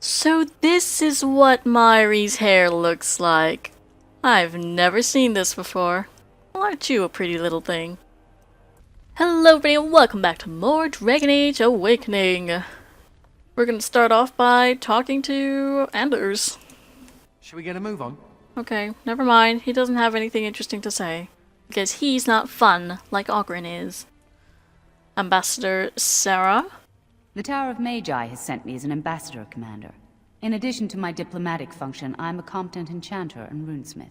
So this is what Myri's hair looks like. I've never seen this before. Well, aren't you a pretty little thing? Hello everybody and welcome back to more Dragon Age Awakening. We're gonna start off by talking to Anders. Should we get a move on? Okay, never mind. He doesn't have anything interesting to say. Because he's not fun like Ogren is. Ambassador Sarah? The Tower of Magi has sent me as an ambassador, Commander. In addition to my diplomatic function, I'm a competent enchanter and runesmith.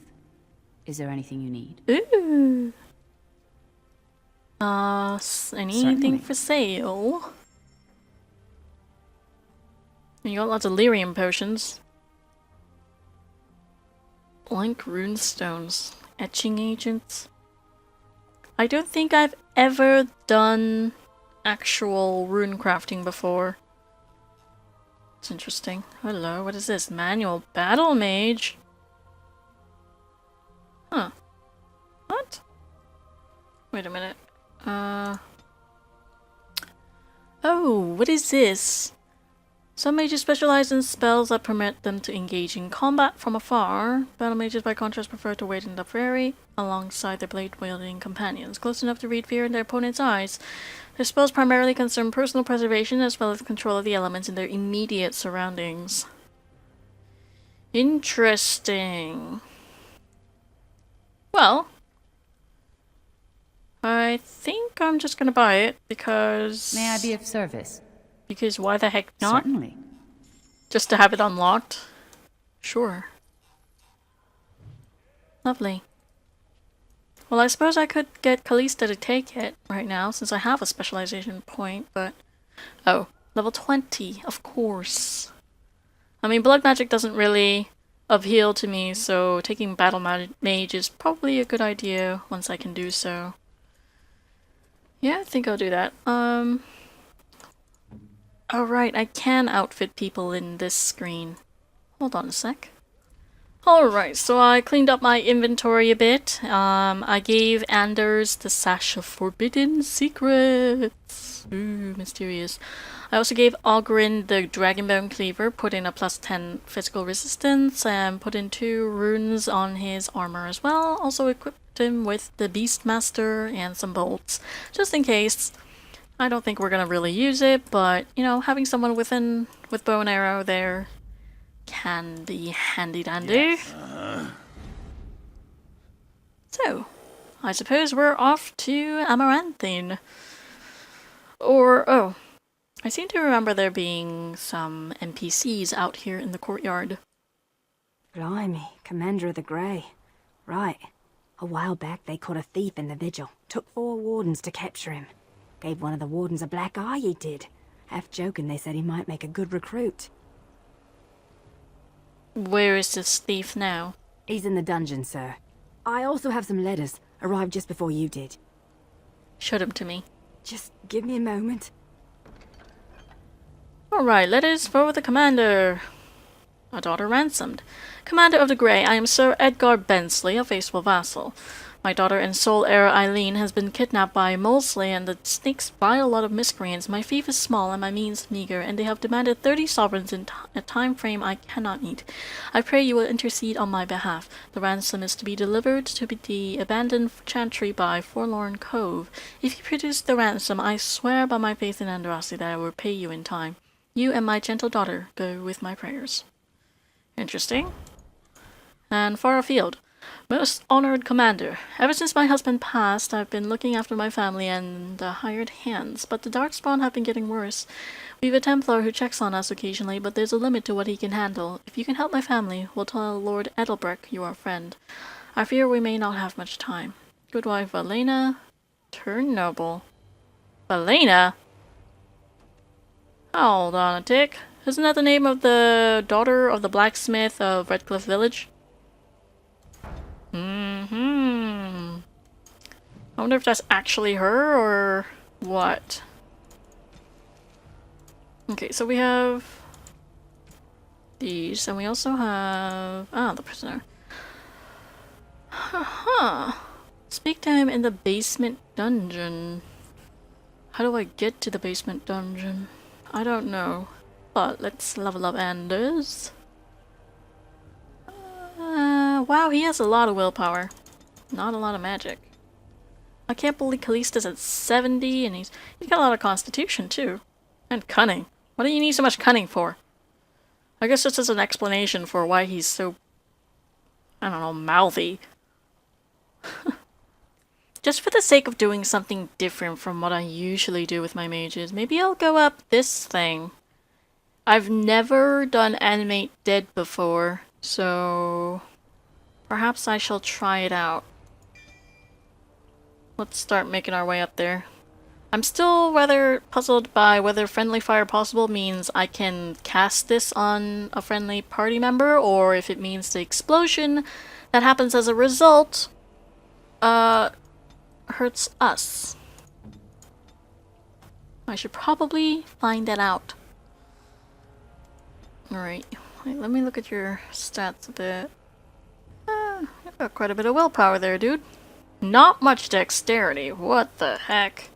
Is there anything you need? Ooh. Anything Certainly. for sale? You got lots of lyrium potions. Blank runestones. Etching agents. I don't think I've ever done actual rune crafting before. It's interesting. Hello, what is this? Manual battle mage? Huh. What? Wait a minute. Oh, what is this? Some mages specialize in spells that permit them to engage in combat from afar. Battle mages, by contrast, prefer to wait in the prairie alongside their blade-wielding companions, close enough to read fear in their opponent's eyes. Their spells primarily concern personal preservation as well as control of the elements in their immediate surroundings. Interesting. Well, I think I'm just gonna buy it because... May I be of service? Because why the heck not? Certainly. Just to have it unlocked? Sure. Lovely. Well, I suppose I could get Calista to take it right now, since I have a specialization point, but... Oh, level 20, of course. I mean, blood magic doesn't really appeal to me, so taking battle mage is probably a good idea once I can do so. Yeah, I think I'll do that. Oh right, I can outfit people in this screen. Hold on a sec. Alright, so I cleaned up my inventory a bit. I gave Anders the Sash of Forbidden Secrets. Ooh, mysterious. I also gave Ogren the Dragonbone Cleaver, put in a plus 10 physical resistance, and put in 2 runes on his armor as well. Also equipped him with the Beastmaster and some bolts, just in case. I don't think we're gonna really use it, but, you know, having someone with bow and arrow there can be handy dandy. Yes. So, I suppose we're off to Amaranthine. Or, oh, I seem to remember there being some NPCs out here in the courtyard. Blimey, Commander of the Grey. Right. A while back they caught a thief in the Vigil. Took 4 wardens to capture him. Gave one of the wardens a black eye, he did. Half joking, they said he might make a good recruit. Where is this thief now? He's in the dungeon, sir. I also have some letters. Arrived just before you did. Show them to me. Just give me a moment. Alright, letters for the Commander. A daughter ransomed. Commander of the Grey, I am Sir Edgar Bensley, a faithful vassal. My daughter and sole heir Eileen has been kidnapped by Molesley and the Snakes by a lot of miscreants. My fief is small and my means meager, and they have demanded 30 sovereigns in a time frame I cannot meet. I pray you will intercede on my behalf. The ransom is to be delivered to the abandoned chantry by Forlorn Cove. If you produce the ransom, I swear by my faith in Andraste that I will pay you in time. You and my gentle daughter go with my prayers. Interesting. And far afield. Most honored Commander, ever since my husband passed, I've been looking after my family and the hired hands, but the darkspawn have been getting worse. We've a Templar who checks on us occasionally, but there's a limit to what he can handle. If you can help my family, we'll tell Lord Edelbreck you are a friend. I fear we may not have much time. Good wife Valena, turn noble. Valena? Hold on a tick. Isn't that the name of the daughter of the blacksmith of Redcliffe Village? I wonder if that's actually her or what. Okay, so we have these, and we also have the prisoner. Speak to him in the basement dungeon. How do I get to the basement dungeon? I don't know. But let's level up Anders. Wow, he has a lot of willpower. Not a lot of magic. I can't believe Calista's at 70 and he's got a lot of constitution too. And cunning. What do you need so much cunning for? I guess this is an explanation for why he's so, I don't know, mouthy. Just for the sake of doing something different from what I usually do with my mages, maybe I'll go up this thing. I've never done animate dead before, so perhaps I shall try it out. Let's start making our way up there. I'm still rather puzzled by whether friendly fire possible means I can cast this on a friendly party member, or if it means the explosion that happens as a result hurts us. I should probably find that out. Alright, let me look at your stats a bit. You've got quite a bit of willpower there, dude. Not much dexterity. What the heck?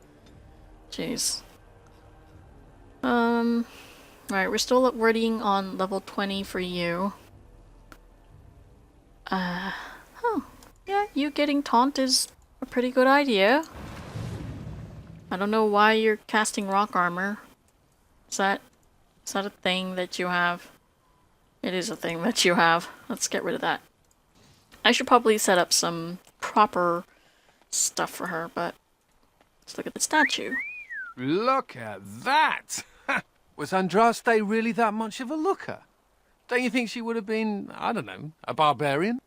Jeez. Right, we're still at wording on level 20 for you. Oh, yeah, you getting taunt is a pretty good idea. I don't know why you're casting rock armor. Is that a thing that you have? It is a thing that you have. Let's get rid of that. I should probably set up some proper stuff for her, but let's look at the statue. Look at that! Was Andraste really that much of a looker? Don't you think she would have been, I don't know, a barbarian?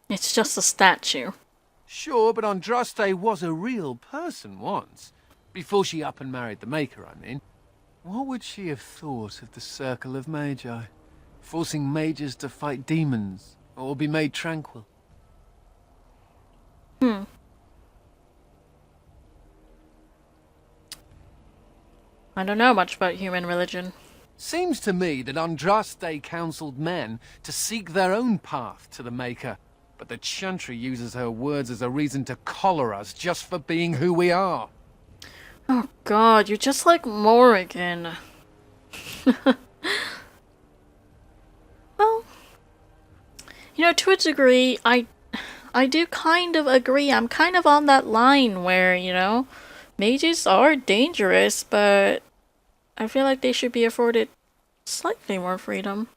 It's just a statue. Sure, but Andraste was a real person once. Before she up and married the Maker, I mean. What would she have thought of the Circle of Magi? Forcing mages to fight demons, or be made tranquil? I don't know much about human religion. Seems to me that Andraste counseled men to seek their own path to the Maker, but the Chantry uses her words as a reason to collar us just for being who we are. Oh god, you're just like Morrigan. Well, you know, to a degree, I do kind of agree. I'm kind of on that line where, you know, mages are dangerous, but I feel like they should be afforded slightly more freedom.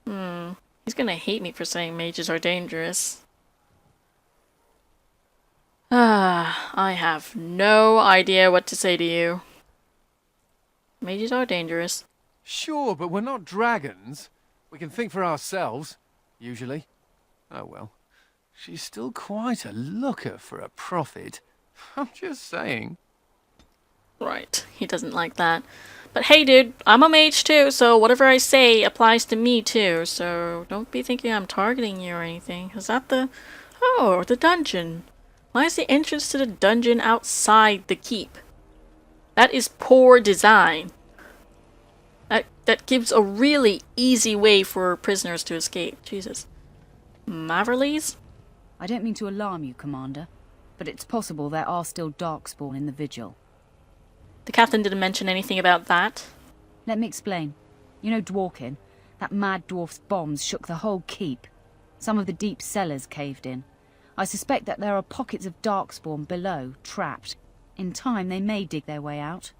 He's gonna hate me for saying mages are dangerous. I have no idea what to say to you. Mages are dangerous. Sure, but we're not dragons. We can think for ourselves, usually. Oh well. She's still quite a looker for a prophet. I'm just saying. Right, he doesn't like that. But hey dude, I'm a mage too, so whatever I say applies to me too, so don't be thinking I'm targeting you or anything. Is that the... Oh, the dungeon. Why is the entrance to the dungeon outside the keep? That is poor design. That gives a really easy way for prisoners to escape. Jesus. Maverleys? I don't mean to alarm you, Commander, but it's possible there are still darkspawn in the Vigil. The captain didn't mention anything about that. Let me explain. You know Dworkin? That mad dwarf's bombs shook the whole keep. Some of the deep cellars caved in. I suspect that there are pockets of darkspawn below, trapped. In time, they may dig their way out.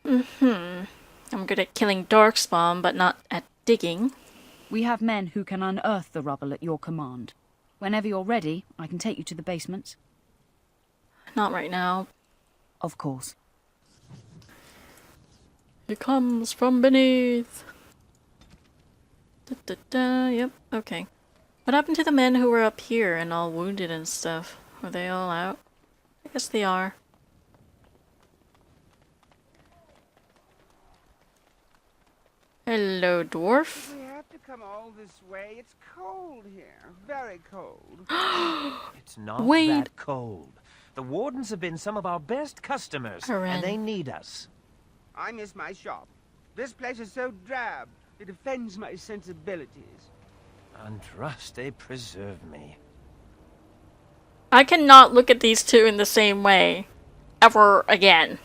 I'm good at killing darkspawn, but not at digging. We have men who can unearth the rubble at your command. Whenever you're ready, I can take you to the basements. Not right now. Of course. It comes from beneath. Yep, okay. What happened to the men who were up here and all wounded and stuff? Were they all out? I guess they are. Hello, dwarf. We have to come all this way. It's cold here. Very cold. It's not Wait. that cold. The wardens have been some of our best customers, Corinne. and they need us. I miss my shop. This place is so drab. It offends my sensibilities. Andraste, preserve me. I cannot look at these two in the same way. ever again.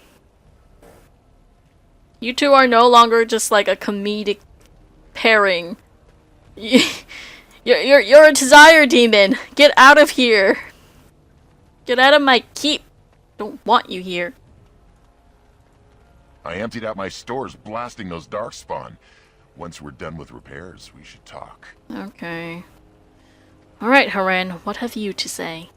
You two are no longer just like a comedic pairing. You're a desire demon. Get out of here. Get out of my keep. Don't want you here. I emptied out my stores blasting those darkspawn. Once we're done with repairs, we should talk. Okay. Alright, Haran, what have you to say?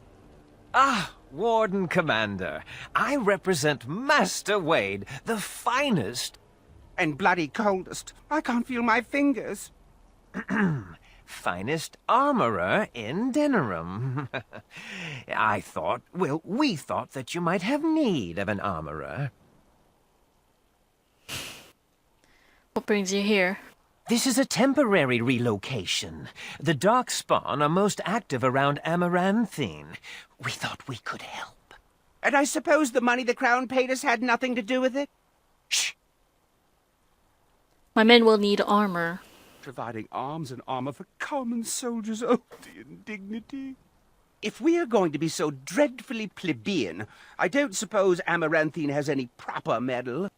Ah, Warden Commander. I represent Master Wade, the finest... And bloody coldest. I can't feel my fingers. finest armorer in Denerim. I thought, well, we thought that you might have need of an armorer. What brings you here? This is a temporary relocation. The darkspawn are most active around Amaranthine. We thought we could help. And I suppose the money the Crown paid us had nothing to do with it? Shh! My men will need armor. Providing arms and armor for common soldiers. Oh, the indignity. If we are going to be so dreadfully plebeian, I don't suppose Amaranthine has any proper metal.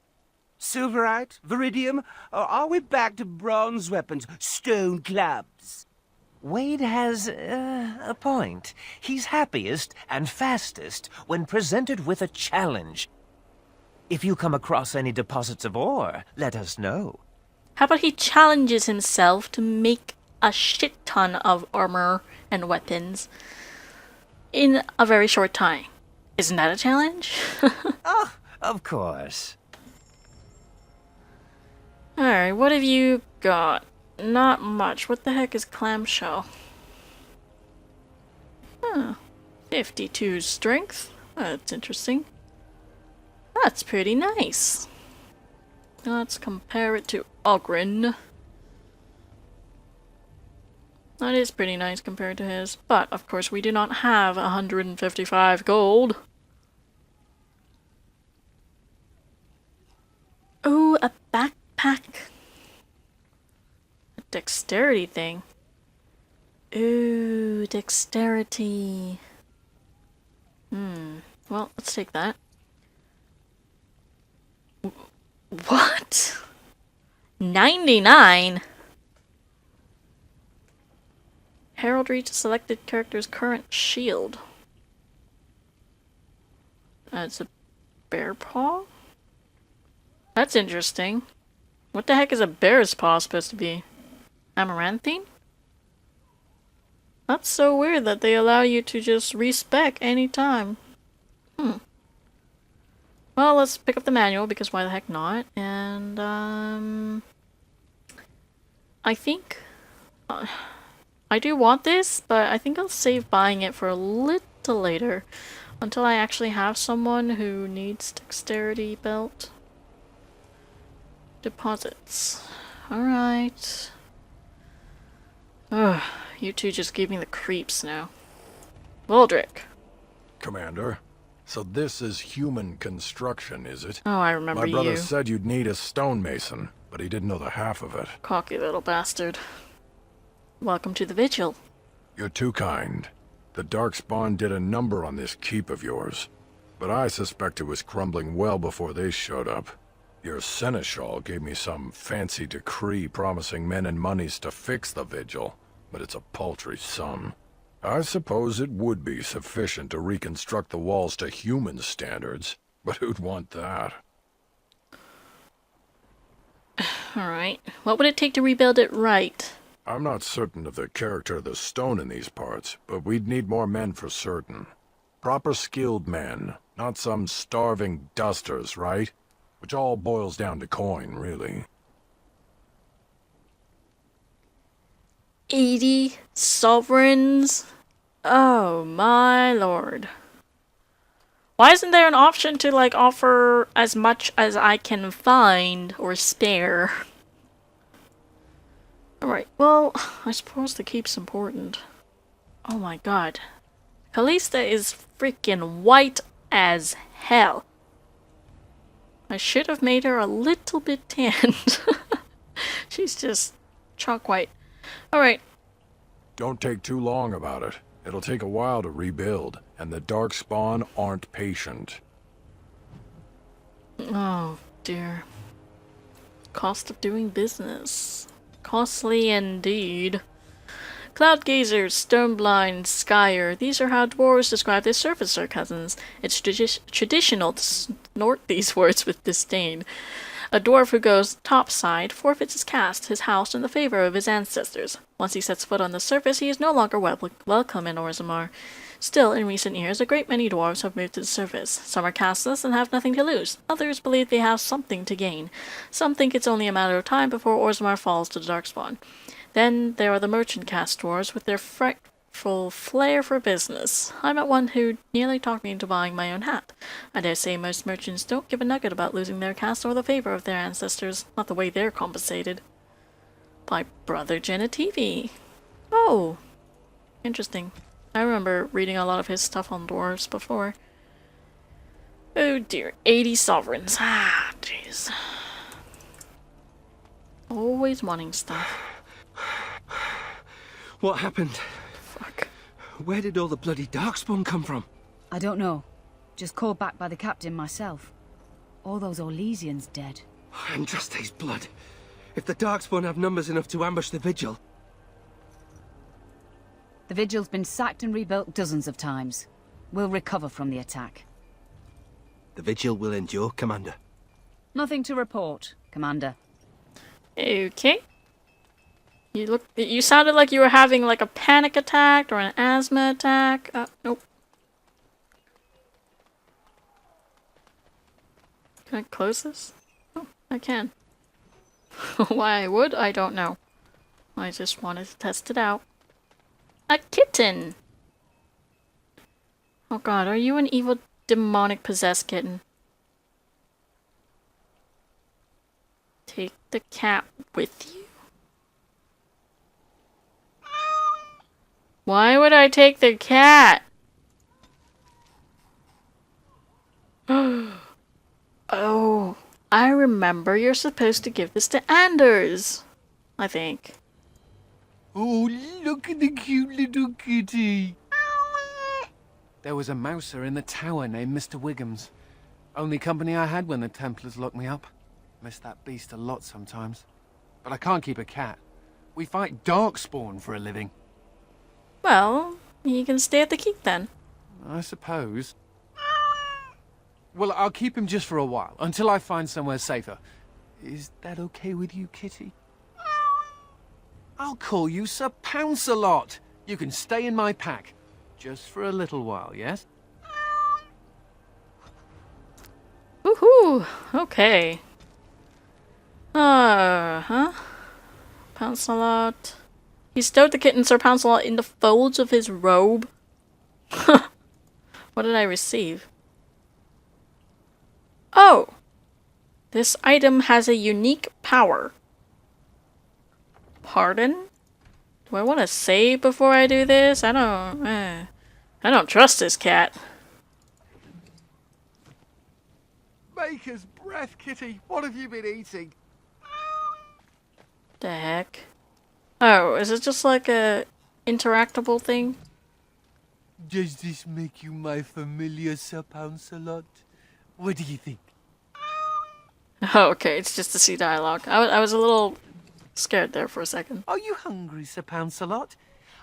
Silverite? Viridium? Or are we back to bronze weapons, stone clubs? Wade has a point. He's happiest and fastest when presented with a challenge. If you come across any deposits of ore, let us know. How about he challenges himself to make a shit ton of armor and weapons in a very short time? Isn't that a challenge? Oh, of course. Alright, what have you got? Not much. What the heck is clamshell? Huh. 52 strength. That's interesting. That's pretty nice. Let's compare it to Ogren. That is pretty nice compared to his, but of course we do not have 155 gold. Ooh, a backpack. A dexterity thing. Ooh, dexterity. Well, let's take that. What? 99? Heraldry to selected character's current shield. That's a bear paw? That's interesting. What the heck is a bear's paw supposed to be? Amaranthine? That's so weird that they allow you to just respec anytime. Well, let's pick up the manual, because why the heck not? And, I think... I do want this, but I think I'll save buying it for a little later. Until I actually have someone who needs dexterity belt. Deposits. Alright. Ugh, you two just gave me the creeps now. Waldrick. Commander, so this is human construction, is it? Oh, I remember My brother you. said you'd need a stonemason, but he didn't know the half of it. Cocky little bastard. Welcome to the Vigil. You're too kind. The darkspawn did a number on this keep of yours, but I suspect it was crumbling well before they showed up. Your seneschal gave me some fancy decree promising men and monies to fix the Vigil, but it's a paltry sum. I suppose it would be sufficient to reconstruct the walls to human standards, but who'd want that? Alright. What would it take to rebuild it right? I'm not certain of the character of the stone in these parts, but we'd need more men for certain. Proper skilled men, not some starving dusters, right? Which all boils down to coin, really. 80 sovereigns? Oh my lord. Why isn't there an option to like offer as much as I can find or spare? Alright, well, I suppose the keep's important. Oh my god. Calista is freaking white as hell. I should have made her a little bit tanned. She's just chalk white. Alright. Don't take too long about it. It'll take a while to rebuild, and the darkspawn aren't patient. Oh, dear. Cost of doing business. Costly indeed. Cloud gazers, stone blind, skyer. These are how dwarves describe their surfacer cousins. It's traditional to snort these words with disdain. A dwarf who goes topside forfeits his caste, his house, and the favor of his ancestors. Once he sets foot on the surface, he is no longer welcome in Orzammar. Still, in recent years, a great many dwarves have moved to the surface. Some are casteless and have nothing to lose. Others believe they have something to gain. Some think it's only a matter of time before Orzammar falls to the darkspawn. Then there are the merchant caste dwarves with their frightful flair for business. I met one who nearly talked me into buying my own hat. I dare say most merchants don't give a nugget about losing their caste or the favor of their ancestors, not the way they're compensated. By Brother Genitivi. Oh, interesting. I remember reading a lot of his stuff on dwarves before. Oh dear, 80 sovereigns. Ah, jeez. Always wanting stuff. What happened? Fuck. Where did all the bloody darkspawn come from? I don't know. Just called back by the captain myself. All those Orlesians dead. Andraste's blood. If the darkspawn have numbers enough to ambush the Vigil... The Vigil's been sacked and rebuilt dozens of times. We'll recover from the attack. The Vigil will endure, Commander. Nothing to report, Commander. Okay. You sounded like you were having like a panic attack or an asthma attack. Nope. Can I close this? Oh, I can. Why I would, I don't know. I just wanted to test it out. A kitten! Oh god, are you an evil, demonic, possessed kitten? Take the cat with you? Why would I take the cat? Oh, I remember you're supposed to give this to Anders. I think. Oh, look at the cute little kitty. There was a mouser in the tower named Mr. Wiggums. Only company I had when the Templars locked me up. Miss that beast a lot sometimes. But I can't keep a cat. We fight darkspawn for a living. Well, you can stay at the keep then. I suppose. Well, I'll keep him just for a while, until I find somewhere safer. Is that okay with you, kitty? I'll call you Sir Pounce-a-lot. You can stay in my pack. Just for a little while, yes? Woohoo! Okay. Huh? Pounce-a-lot. He stowed the kitten Sir Pounce-a-lot in the folds of his robe. What did I receive? Oh! This item has a unique power. Pardon? Do I want to save before I do this? I don't trust this cat. Maker's breath, kitty. What have you been eating? The heck? Oh, is it just like a interactable thing? Does this make you my familiar Sir Pounce-a-lot? What do you think? Oh, okay, it's just to see dialogue. I was a little scared there for a second. Are you hungry, Sir Pounce-a-lot?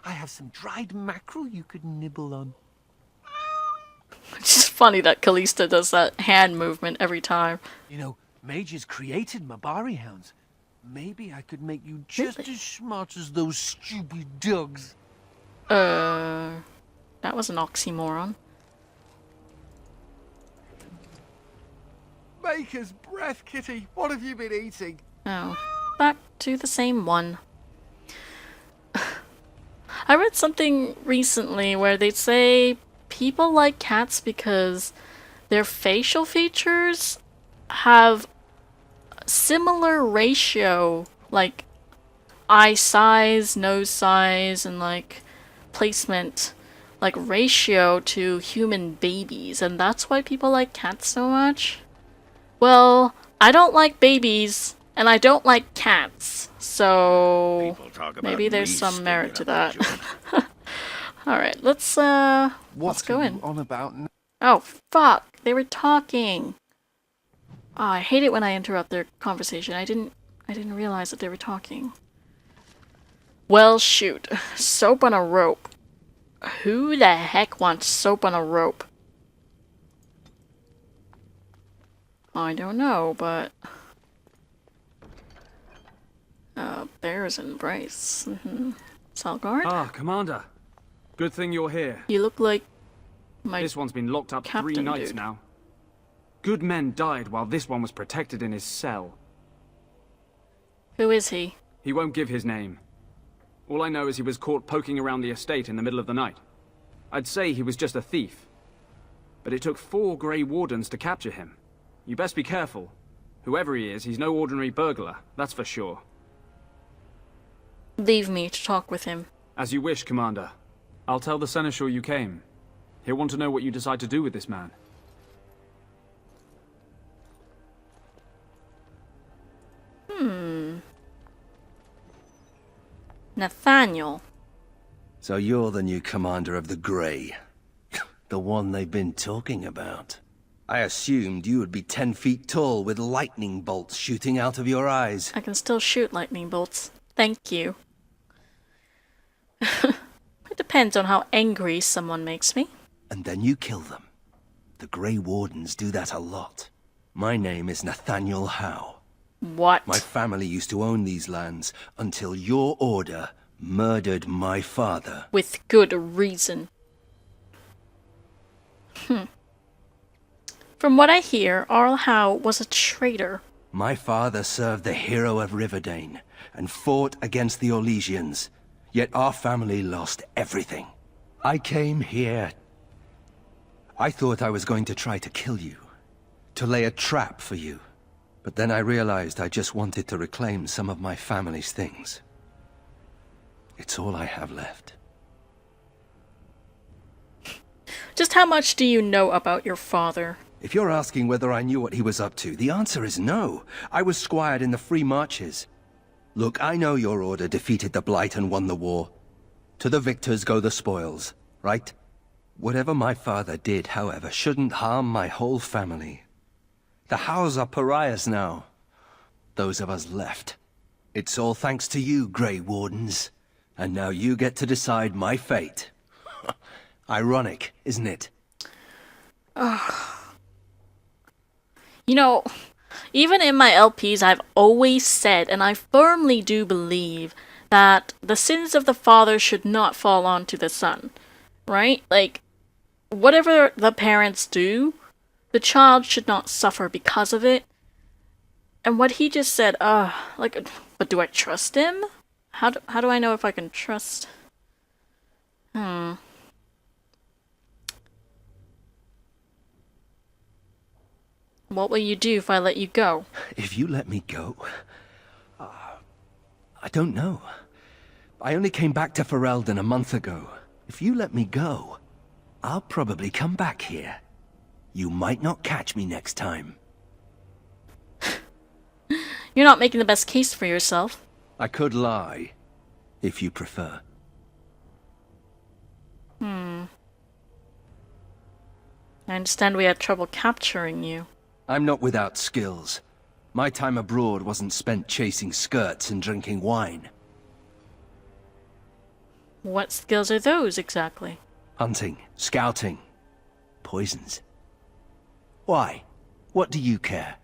I have some dried mackerel you could nibble on. It's just funny that Calista does that hand movement every time. You know, mages created Mabari hounds. Maybe I could make you just as smart as those stupid dogs. That was an oxymoron. Maker's breath, kitty. What have you been eating? Oh, back to the same one. I read something recently where they'd say people like cats because their facial features have similar ratio, like eye size, nose size, and like placement, like ratio to human babies, and that's why people like cats so much. Well, I don't like babies, and I don't like cats, so maybe there's some merit to that. Alright, let's go in. On about? Oh, fuck, they were talking. Oh, I hate it when I interrupt their conversation. I didn't realize that they were talking. Well, shoot. Soap on a rope. Who the heck wants soap on a rope? I don't know, but... Bear's Embrace. Salgard? Ah, Commander. Good thing you're here. You look like my This one's been locked up 3 captain, nights dude. now. Good men died while this one was protected in his cell. Who is he? He won't give his name. All I know is he was caught poking around the estate in the middle of the night. I'd say he was just a thief. But it took 4 Grey Wardens to capture him. You best be careful. Whoever he is, he's no ordinary burglar, that's for sure. Leave me to talk with him. As you wish, Commander. I'll tell the Seneschal you came. He'll want to know what you decide to do with this man. Nathaniel. So you're the new commander of the Grey. The one they've been talking about. I assumed you would be 10 feet tall with lightning bolts shooting out of your eyes. I can still shoot lightning bolts. Thank you. It depends on how angry someone makes me. And then you kill them. The Grey Wardens do that a lot. My name is Nathaniel Howe. What? My family used to own these lands until your order murdered my father. With good reason. From what I hear, Arl Howe was a traitor. My father served the hero of Riverdane and fought against the Orlesians, yet our family lost everything. I came here. I thought I was going to try to kill you, to lay a trap for you. But then I realized I just wanted to reclaim some of my family's things. It's all I have left. Just how much do you know about your father? If you're asking whether I knew what he was up to, the answer is no. I was squired in the Free Marches. Look, I know your order defeated the Blight and won the war. To the victors go the spoils, right? Whatever my father did, however, shouldn't harm my whole family. The Howes are pariahs now. Those of us left. It's all thanks to you, Grey Wardens. And now you get to decide my fate. Ironic, isn't it? You know, even in my LPs, I've always said, and I firmly do believe, that the sins of the father should not fall onto the son. Right? Like, whatever the parents do, the child should not suffer because of it. And what he just said, like, but do I trust him? How do I know if I can trust? What will you do if I let you go? If you let me go... I don't know. I only came back to Ferelden a month ago. If you let me go, I'll probably come back here. You might not catch me next time. You're not making the best case for yourself. I could lie, if you prefer. I understand we had trouble capturing you. I'm not without skills. My time abroad wasn't spent chasing skirts and drinking wine. What skills are those, exactly? Hunting, scouting, poisons. Why? What do you care?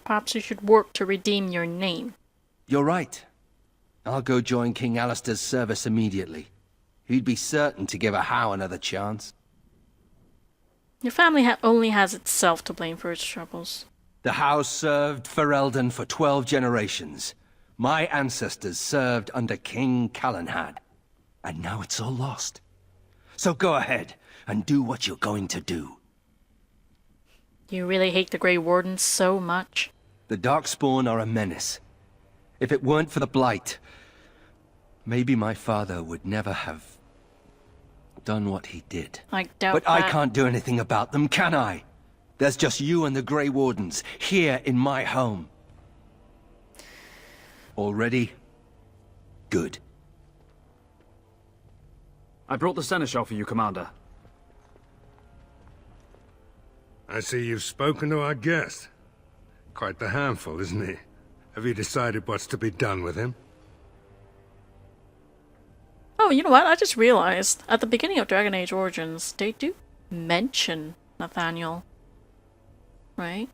Perhaps you should work to redeem your name. You're right. I'll go join King Alistair's service immediately. He'd be certain to give a Howe another chance. Your family only has itself to blame for its troubles. The House served Ferelden for 12 generations. My ancestors served under King Calenhad. And now it's all lost. So go ahead and do what you're going to do. You really hate the Grey Wardens so much? The Darkspawn are a menace. If it weren't for the Blight, maybe my father would never have done what he did. I doubt But that. I can't do anything about them, can I? There's just you and the Grey Wardens here in my home. All ready? Good. I brought the Seneschal for you, Commander. I see you've spoken to our guest. Quite the handful, isn't he? Have you decided what's to be done with him? Oh, you know what? I just realized at the beginning of Dragon Age Origins, they do mention Nathaniel. Right?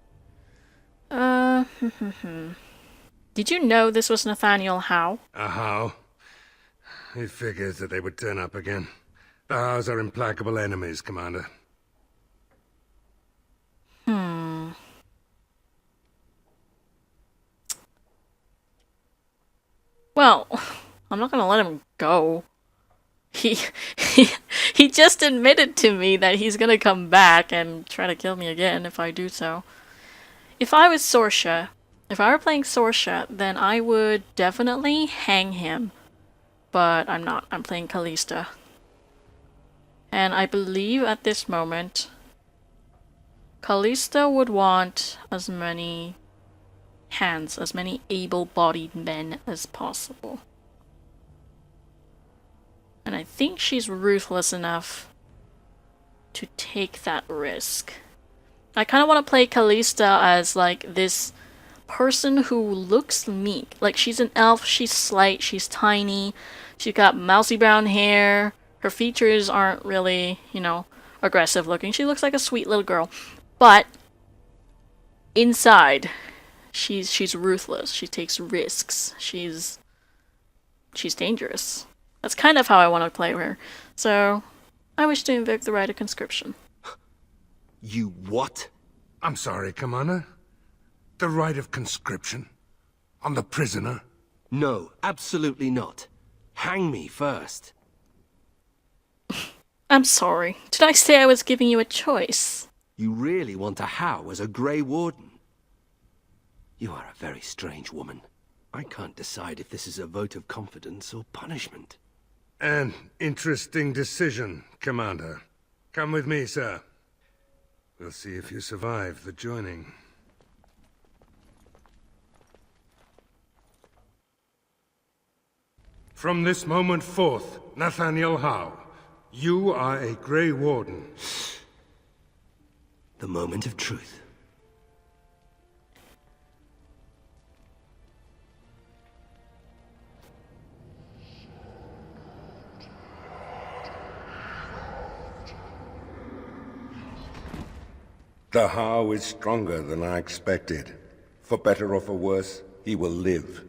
Did you know this was Nathaniel Howe? How? It figures that they would turn up again. The Hows are implacable enemies, Commander. Well, I'm not gonna let him go. He just admitted to me that he's gonna come back and try to kill me again if I do so. If I was Sorsha, if I were playing Sorsha, then I would definitely hang him. But I'm not. I'm playing Calista. And I believe at this moment, Calista would want as many hands, as many able-bodied men as possible. And I think she's ruthless enough to take that risk. I kind of want to play Calista as like this person who looks meek. Like she's an elf, she's slight, she's tiny, she's got mousy brown hair, her features aren't really, you know, aggressive looking. She looks like a sweet little girl. But inside, she's ruthless. She takes risks. She's dangerous. That's kind of how I want to play her. So, I wish to invoke the right of conscription. You what? I'm sorry, Commander. The right of conscription? On the prisoner? No, absolutely not. Hang me first. I'm sorry. Did I say I was giving you a choice? You really want a Howe as a Grey Warden? You are a very strange woman. I can't decide if this is a vote of confidence or punishment. An interesting decision, Commander. Come with me, sir. We'll see if you survive the joining. From this moment forth, Nathaniel Howe, you are a Grey Warden. The moment of truth. The Howe is stronger than I expected. For better or for worse, he will live.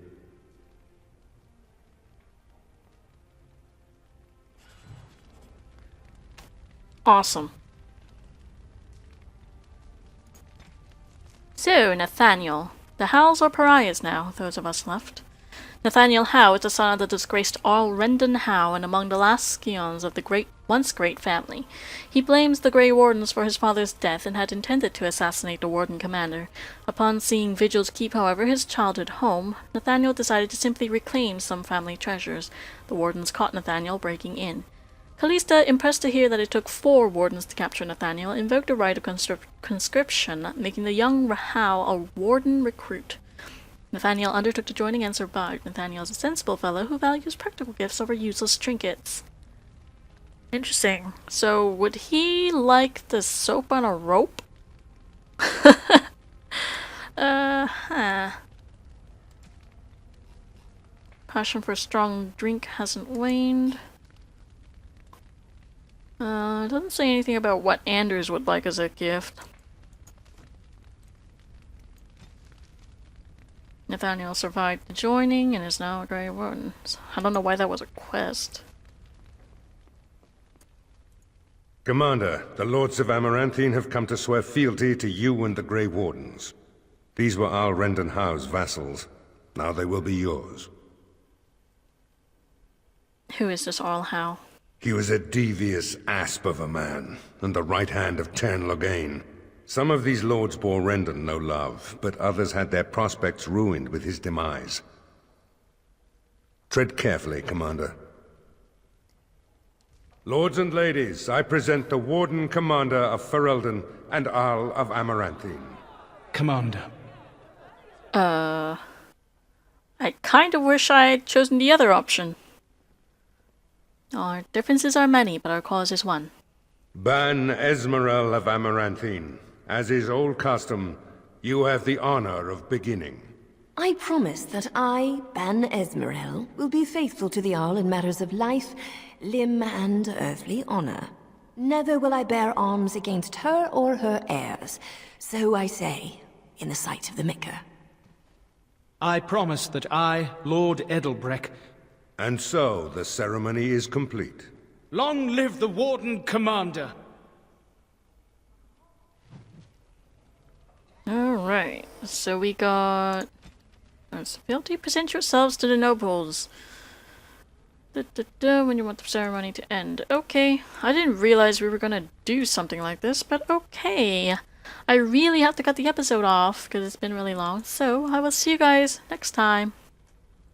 Awesome. So, Nathaniel. The Howes are pariahs now, those of us left. Nathaniel Howe is the son of the disgraced Earl Rendon Howe and among the last scions of the once great family. He blames the Grey Wardens for his father's death and had intended to assassinate the Warden Commander. Upon seeing Vigil's keep, however, his childhood home, Nathaniel decided to simply reclaim some family treasures. The Wardens caught Nathaniel breaking in. Calista, impressed to hear that it took 4 Wardens to capture Nathaniel, invoked a right of conscription, making the young Howe a Warden recruit. Nathaniel undertook to join and survived. Nathaniel is a sensible fellow who values practical gifts over useless trinkets. Interesting. So, would he like the soap on a rope? Passion for strong drink hasn't waned. It doesn't say anything about what Anders would like as a gift. Nathaniel survived the joining and is now a Grey Warden. I don't know why that was a quest. Commander, the Lords of Amaranthine have come to swear fealty to you and the Grey Wardens. These were Earl Rendon Howe's vassals. Now they will be yours. Who is this Earl Howe? He was a devious asp of a man, and the right hand of Tern Loghain. Some of these lords bore Rendon no love, but others had their prospects ruined with his demise. Tread carefully, Commander. Lords and ladies, I present the Warden Commander of Ferelden and Earl of Amaranthine. Commander. I kind of wish I had chosen the other option. Our differences are many, but our cause is one. Ban Esmeralda of Amaranthine. As is old custom, you have the honor of beginning. I promise that I, Ban Esmerel, will be faithful to the Jarl in matters of life, limb, and earthly honor. Never will I bear arms against her or her heirs. So I say, in the sight of the Maker. I promise that I, Lord Edelbreck... And so, the ceremony is complete. Long live the Warden Commander! Alright, so we got... Fail to present yourselves to the nobles. When you want the ceremony to end. Okay, I didn't realize we were gonna do something like this, but okay. I really have to cut the episode off because it's been really long, so I will see you guys next time.